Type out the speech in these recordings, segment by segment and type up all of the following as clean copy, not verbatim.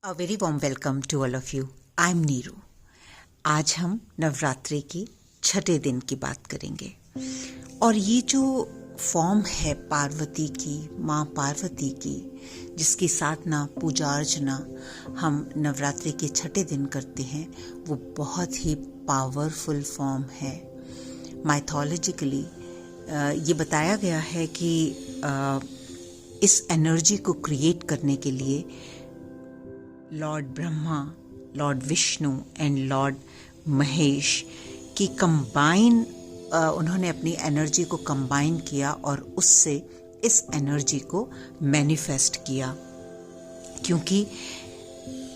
A very warm welcome to all of you. I am Neeru. आज हम नवरात्रि के छठे दिन की बात करेंगे और ये जो फॉर्म है पार्वती की, माँ पार्वती की, जिसकी साधना पूजा अर्चना हम नवरात्रि के छठे दिन करते हैं, वो बहुत ही पावरफुल फॉर्म है। माइथोलॉजिकली ये बताया गया है कि इस एनर्जी को क्रिएट करने के लिए Lord Brahma, Lord Vishnu and Lord Mahesh की कंबाइन उन्होंने अपनी एनर्जी को कंबाइन किया और उससे इस एनर्जी को मैनिफेस्ट किया, क्योंकि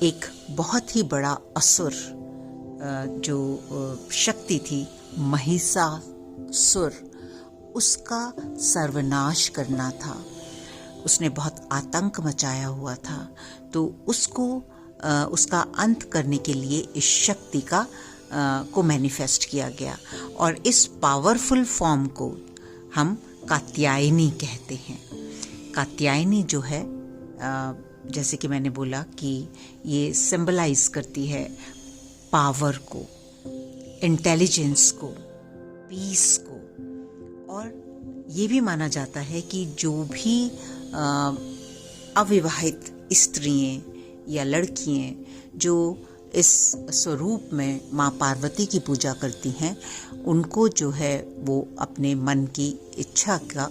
एक बहुत ही बड़ा असुर जो शक्ति थी महिषासुर, उसका सर्वनाश करना था। उसने बहुत आतंक मचाया हुआ था, तो उसका अंत करने के लिए इस शक्ति को मैनिफेस्ट किया गया और इस पावरफुल फॉर्म को हम कात्यायनी कहते हैं। कात्यायनी जो है, जैसे कि मैंने बोला कि ये सिंबलाइज करती है पावर को, इंटेलिजेंस को, पीस को, और ये भी माना जाता है कि जो भी अविवाहित स्त्रियां या लड़कियां जो इस स्वरूप में माँ पार्वती की पूजा करती हैं, उनको जो है वो अपने मन की इच्छा का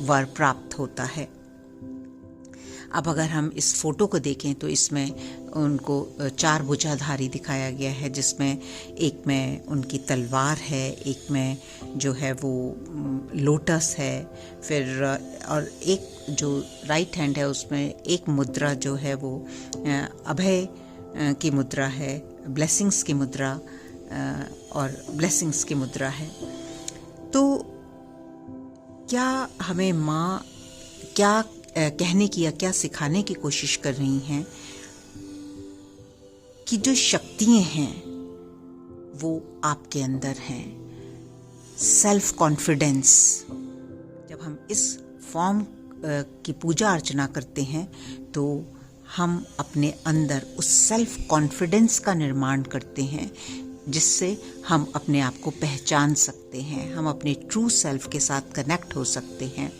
वर प्राप्त होता है। अब अगर हम इस फोटो को देखें तो इसमें उनको चार भुजाधारी दिखाया गया है, जिसमें एक में उनकी तलवार है, एक में जो है वो लोटस है, फिर और एक जो राइट हैंड है उसमें एक मुद्रा जो है वो अभय की मुद्रा है, ब्लेसिंग्स की मुद्रा और ब्लेसिंग्स की मुद्रा है। तो क्या हमें माँ क्या कहने की या क्या सिखाने की कोशिश कर रही हैं कि जो शक्तियां हैं वो आपके अंदर हैं। सेल्फ कॉन्फिडेंस, जब हम इस फॉर्म की पूजा अर्चना करते हैं तो हम अपने अंदर उस सेल्फ कॉन्फिडेंस का निर्माण करते हैं, जिससे हम अपने आप को पहचान सकते हैं, हम अपने ट्रू सेल्फ के साथ कनेक्ट हो सकते हैं।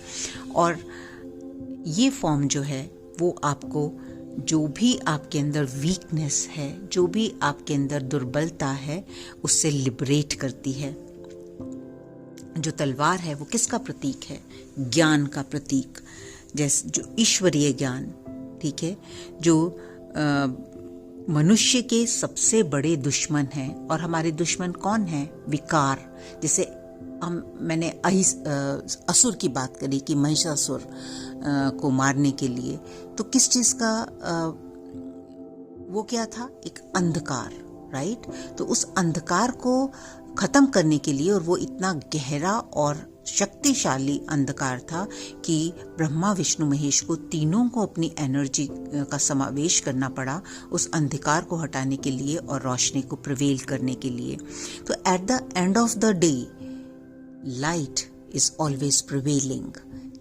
और ये फॉर्म जो है वो आपको जो भी आपके अंदर वीकनेस है, जो भी आपके अंदर दुर्बलता है, उससे लिबरेट करती है। जो तलवार है वो किसका प्रतीक है? ज्ञान का प्रतीक, जैसे जो ईश्वरीय ज्ञान, ठीक है, जो मनुष्य के सबसे बड़े दुश्मन हैं। और हमारे दुश्मन कौन है? विकार। जैसे मैंने असुर की बात करी कि महिषासुर को मारने के लिए, तो किस चीज का वो क्या था? एक अंधकार, राइट? तो उस अंधकार को खत्म करने के लिए, और वो इतना गहरा और शक्तिशाली अंधकार था कि ब्रह्मा विष्णु महेश को तीनों को अपनी एनर्जी का समावेश करना पड़ा उस अंधकार को हटाने के लिए और रोशनी को प्रिवेल करने के लिए। तो at the end of the day light is always prevailing.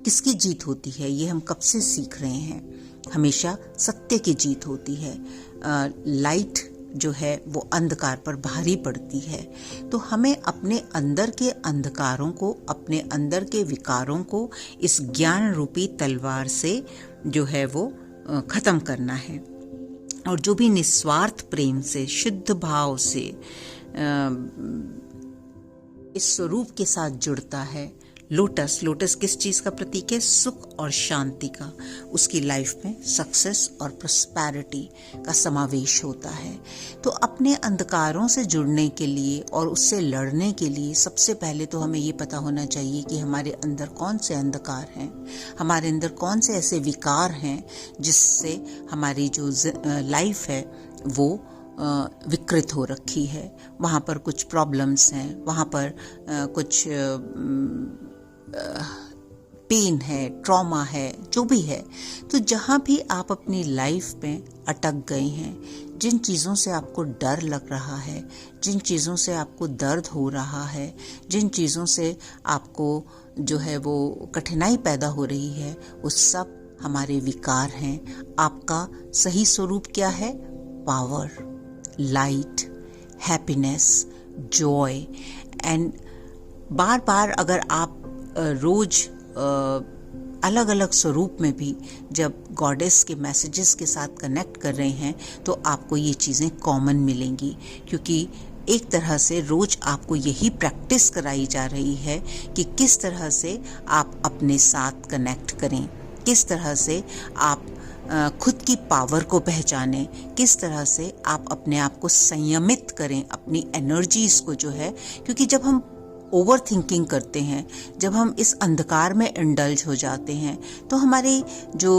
किसकी जीत होती है? ये हम कब से सीख रहे हैं। हमेशा सत्य की जीत होती है। लाइट जो है वो अंधकार पर भारी पड़ती है। तो हमें अपने अंदर के अंधकारों को, अपने अंदर के विकारों को इस ज्ञान रूपी तलवार से जो है वो खत्म करना है। और जो भी निस्वार्थ प्रेम से, शुद्ध भाव से इस स्वरूप के साथ जुड़ता है, लोटस किस चीज का प्रतीक है? सुख और शांति का। उसकी लाइफ में सक्सेस और प्रॉस्पेरिटी का समावेश होता है। तो अपने अंधकारों से जुड़ने के लिए और उससे लड़ने के लिए सबसे पहले तो हमें ये पता होना चाहिए कि हमारे अंदर कौन से अंधकार हैं, हमारे अंदर कौन से ऐसे विकार हैं जिससे हमारी जो लाइफ है वो विकृत हो रखी है। वहाँ पर कुछ प्रॉब्लम्स हैं, वहाँ पर कुछ पेन है, ट्रॉमा है, जो भी है। तो जहाँ भी आप अपनी लाइफ में अटक गए हैं, जिन चीज़ों से आपको डर लग रहा है, जिन चीज़ों से आपको दर्द हो रहा है, जिन चीज़ों से आपको जो है वो कठिनाई पैदा हो रही है, उस सब हमारे विकार हैं। आपका सही स्वरूप क्या है? Power, light, happiness, joy. And बार बार अगर आप रोज अलग अलग स्वरूप में भी जब गॉडेस के मैसेजेस के साथ कनेक्ट कर रहे हैं तो आपको ये चीज़ें कॉमन मिलेंगी, क्योंकि एक तरह से रोज आपको यही प्रैक्टिस कराई जा रही है कि किस तरह से आप अपने साथ कनेक्ट करें, किस तरह से आप खुद की पावर को पहचानें, किस तरह से आप अपने आप को संयमित करें, अपनी एनर्जीज को जो है। क्योंकि जब हम ओवर थिंकिंग करते हैं, जब हम इस अंधकार में इंडल्ज हो जाते हैं, तो हमारे जो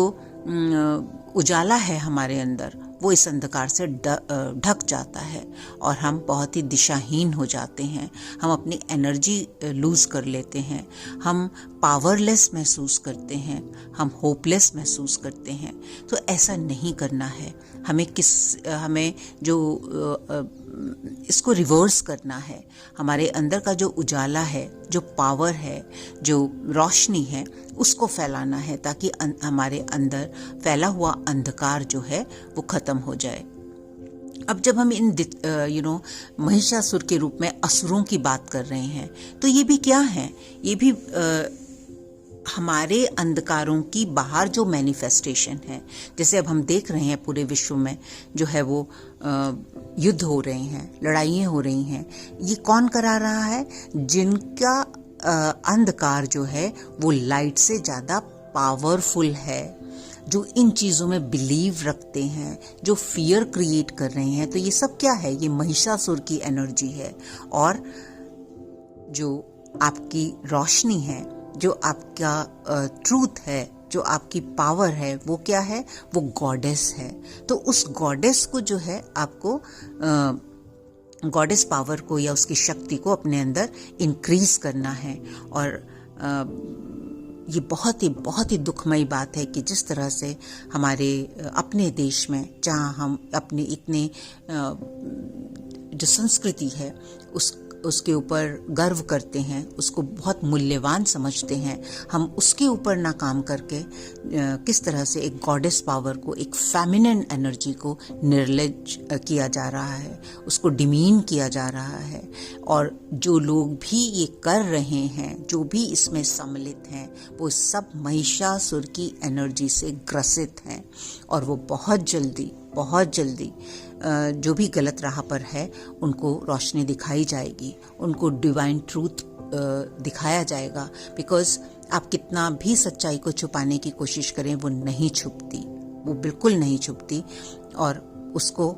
उजाला है हमारे अंदर, वो इस अंधकार से ढक जाता है और हम बहुत ही दिशाहीन हो जाते हैं। हम अपनी एनर्जी लूज कर लेते हैं, हम पावरलेस महसूस करते हैं, हम होपलेस महसूस करते हैं। तो ऐसा नहीं करना है। हमें जो इसको रिवर्स करना है। हमारे अंदर का जो उजाला है, जो पावर है, जो रोशनी है, उसको फैलाना है ताकि हमारे अंदर फैला हुआ अंधकार जो है वो खत्म हो जाए। अब जब हम इन महिषासुर के रूप में असुरों की बात कर रहे हैं, तो ये भी क्या है? ये भी हमारे अंधकारों की बाहर जो मैनिफेस्टेशन है। जैसे अब हम देख रहे हैं पूरे विश्व में जो है वो युद्ध हो रहे हैं, लड़ाइयाँ हो रही हैं। ये कौन करा रहा है? जिनका अंधकार जो है वो लाइट से ज़्यादा पावरफुल है, जो इन चीज़ों में बिलीव रखते हैं, जो फियर क्रिएट कर रहे हैं। तो ये सब क्या है? ये महिषासुर की एनर्जी है। और जो आपकी रोशनी है, जो आपका ट्रूथ है, जो आपकी पावर है, वो क्या है? वो गॉडेस है। तो उस गॉडेस को जो है आपको गॉडेस पावर को या उसकी शक्ति को अपने अंदर इंक्रीज करना है। और ये बहुत ही दुखमयी बात है कि जिस तरह से हमारे अपने देश में, जहाँ हम अपने इतने जो संस्कृति है उसके ऊपर गर्व करते हैं, उसको बहुत मूल्यवान समझते हैं, हम उसके ऊपर ना काम करके किस तरह से एक गॉडेस पावर को, एक फेमिनिन एनर्जी को निर्लज किया जा रहा है, उसको डिमीन किया जा रहा है। और जो लोग भी ये कर रहे हैं, जो भी इसमें सम्मिलित हैं, वो सब महिषासुर की एनर्जी से ग्रसित हैं। और वो बहुत जल्दी जो भी गलत राह पर है उनको रोशनी दिखाई जाएगी, उनको डिवाइन ट्रूथ दिखाया जाएगा। बिकॉज आप कितना भी सच्चाई को छुपाने की कोशिश करें, वो नहीं छुपती, वो बिल्कुल नहीं छुपती। और उसको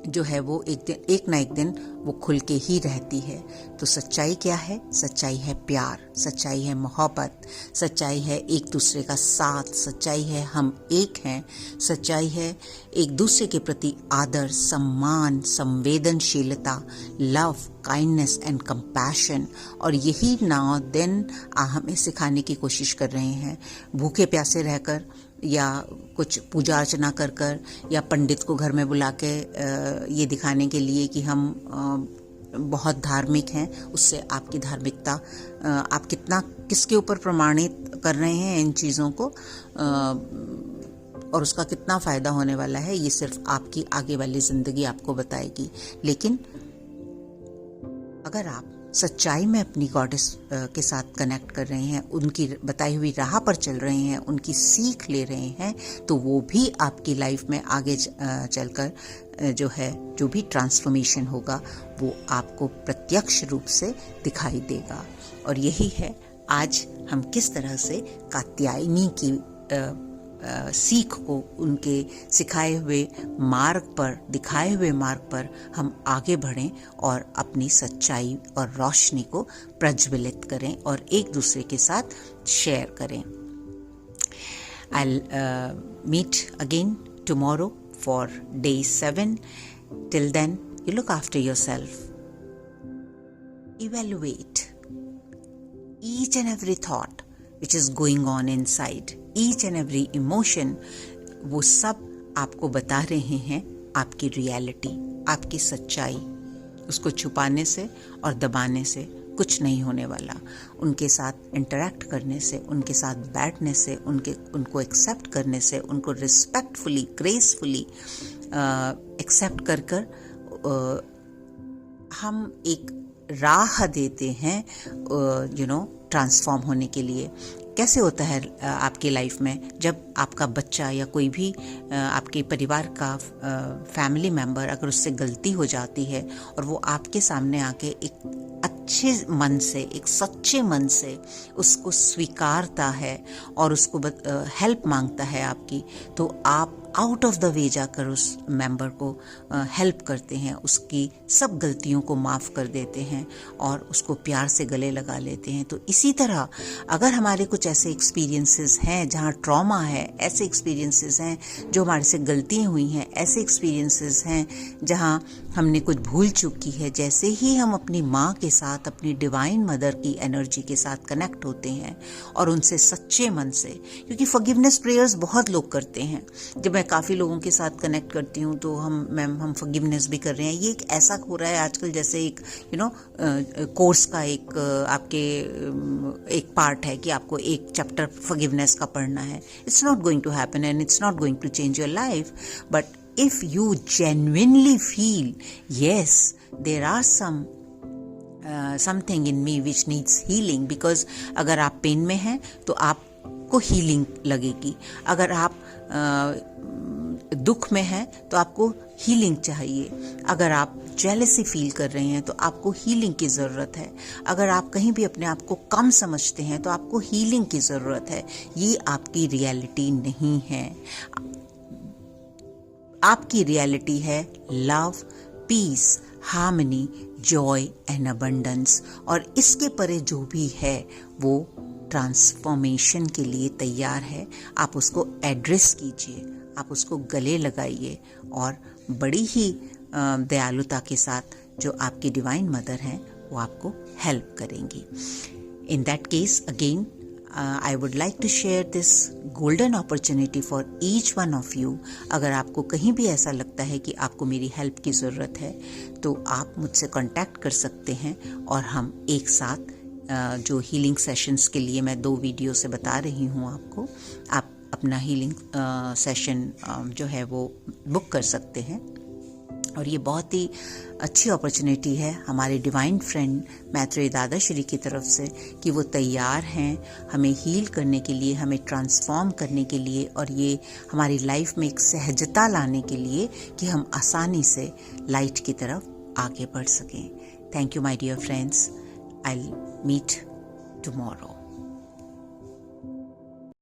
जो है वो एक ना एक दिन वो खुल के ही रहती है। तो सच्चाई क्या है? सच्चाई है प्यार, सच्चाई है मोहब्बत, सच्चाई है एक दूसरे का साथ, सच्चाई है हम एक हैं, सच्चाई है एक दूसरे के प्रति आदर, सम्मान, संवेदनशीलता, लव, काइंडनेस एंड कंपैशन। और यही नाउ दिन हमें सिखाने की कोशिश कर रहे हैं, भूखे प्यासे रहकर या कुछ पूजा अर्चना कर या पंडित को घर में बुला के ये दिखाने के लिए कि हम बहुत धार्मिक हैं। उससे आपकी धार्मिकता आप किसके ऊपर प्रमाणित कर रहे हैं इन चीज़ों को, और उसका कितना फ़ायदा होने वाला है, ये सिर्फ आपकी आगे वाली ज़िंदगी आपको बताएगी। लेकिन अगर आप सच्चाई में अपनी गॉडेस के साथ कनेक्ट कर रहे हैं, उनकी बताई हुई राह पर चल रहे हैं, उनकी सीख ले रहे हैं, तो वो भी आपकी लाइफ में आगे चलकर जो भी ट्रांसफॉर्मेशन होगा वो आपको प्रत्यक्ष रूप से दिखाई देगा। और यही है आज हम किस तरह से कात्यायनी की सीख को, उनके सिखाए हुए मार्ग पर, दिखाए हुए मार्ग पर हम आगे बढ़ें और अपनी सच्चाई और रोशनी को प्रज्वलित करें और एक दूसरे के साथ शेयर करें। I'll meet again tomorrow for day 7. Till then, you look after yourself. Evaluate each and every thought which is going on inside. Each and every emotion, वो सब आपको बता रहे हैं आपकी रियलिटी, आपकी सच्चाई। उसको छुपाने से और दबाने से कुछ नहीं होने वाला। उनके साथ इंटरेक्ट करने से, उनके साथ बैठने से, उनको एक्सेप्ट करने से, उनको रिस्पेक्टफुली, ग्रेसफुली एक्सेप्ट कर हम एक राह देते हैं ट्रांसफॉर्म होने के लिए। कैसे होता है आपकी लाइफ में, जब आपका बच्चा या कोई भी आपके परिवार का फैमिली मेम्बर अगर उससे गलती हो जाती है और वो आपके सामने आके एक अच्छे मन से, एक सच्चे मन से उसको स्वीकारता है और उसको हेल्प मांगता है आपकी, तो आप आउट ऑफ द वे जाकर उस मेंबर को हेल्प करते हैं, उसकी सब गलतियों को माफ़ कर देते हैं और उसको प्यार से गले लगा लेते हैं। तो इसी तरह अगर हमारे कुछ ऐसे एक्सपीरियंसेस हैं जहाँ ट्रॉमा है, ऐसे एक्सपीरियंसेस हैं जो हमारे से गलतियाँ हुई हैं, ऐसे एक्सपीरियंसेस हैं जहाँ हमने कुछ भूल चूक की है, जैसे ही हम अपनी माँ के साथ, अपनी डिवाइन मदर की एनर्जी के साथ कनेक्ट होते हैं और उनसे सच्चे मन से, क्योंकि फॉरगिवनेस प्रेयर्स बहुत लोग करते हैं। जब मैं काफ़ी लोगों के साथ कनेक्ट करती हूँ तो हम फॉरगिवनेस भी कर रहे हैं। ये एक ऐसा हो रहा है आजकल जैसे एक कोर्स का एक आपके एक पार्ट है कि आपको एक चैप्टर फॉरगिवनेस का पढ़ना है। It's not going to happen and it's not going to change your life, but if you genuinely feel, yes, there are something in me which needs healing, because अगर आप pen में हैं तो आपको healing लगेगी, अगर आप दुख में हैं तो आपको हीलिंग चाहिए, अगर आप जेलसी फील कर रहे हैं तो आपको हीलिंग की ज़रूरत है, अगर आप कहीं भी अपने आप को कम समझते हैं तो आपको हीलिंग की ज़रूरत है। ये आपकी रियलिटी नहीं है। आपकी रियलिटी है love, peace, harmony, joy and abundance, और इसके परे जो भी है वो ट्रांसफॉर्मेशन के लिए तैयार है। आप उसको एड्रेस कीजिए, आप उसको गले लगाइए और बड़ी ही दयालुता के साथ जो आपकी डिवाइन मदर हैं वो आपको हेल्प करेंगी। In that case again I would like to share this golden opportunity for each one of you. अगर आपको कहीं भी ऐसा लगता है कि आपको मेरी हेल्प की ज़रूरत है तो आप मुझसे कांटेक्ट कर सकते हैं और हम एक साथ जो हीलिंग सेशंस के लिए मैं 2 वीडियो से बता रही हूँ आपको, आप अपना हीलिंग सेशन जो है वो बुक कर सकते हैं। और ये बहुत ही अच्छी अपॉर्चुनिटी है हमारे डिवाइन फ्रेंड मैत्रेय दादा श्री की तरफ से कि वो तैयार हैं हमें हील करने के लिए, हमें ट्रांसफॉर्म करने के लिए, और ये हमारी लाइफ में एक सहजता लाने के लिए कि हम आसानी से लाइट की तरफ आगे बढ़ सकें। Thank you my dear friends, I will meet tomorrow.